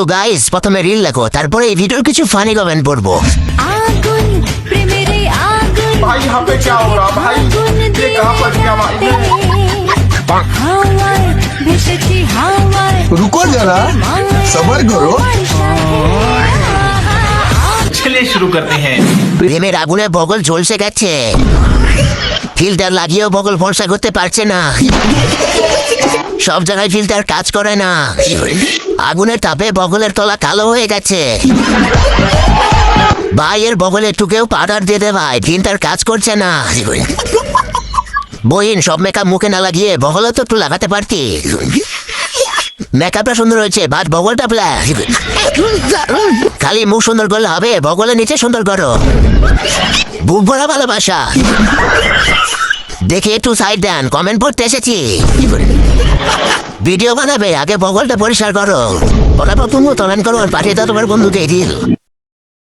তো গাইস প্রথমে রিল লেখো, তারপরে এই ভিডিওর কিছু ফানি কমেন্ট পড়বো। आगुन प्रेमेरे आगुन भाई यहाँ पे क्या हो रहा भाई, ये कहाँ फंस गया भाई হাওয়ায় ভেসেছি হাওয়ায় रुको जरा सबर करो। चलिए शुरू करते हैं। প্রেমের আগুনে বগল ঝলসে গেছে, ফিল্টার লাগিয়েও বগল ফর্সা করতে পারছে না, সব জায়গায় ফিল্টার কাজ করে না, আগুনের তাপে বগলের তলা কালো হয়ে গেছে। ভাইয়ের বগলে টুকেও পাউডার দিয়ে দে ভাই, ফিল্টার কাজ করছে না। বইন সব মেকআপ মুখে না লাগিয়ে বগলে তো একটু লাগাতে পারতি, মেকআপটা সুন্দর হয়েছে বাট বগলটা ব্ল্যাক। খালি মুখ সুন্দর করলে হবে, বগলের নিচে সুন্দর করো, বুক ভরা ভালোবাসা। দেখে একটু সাইড দেন, কমেন্ট পড়তে এসেছি। ভিডিও বানাবে আগে বগলটা পরিষ্কার করো, ওরা প্রথম তোলান করো আর পাঠিয়ে দাও তোমার বন্ধুকে রিল।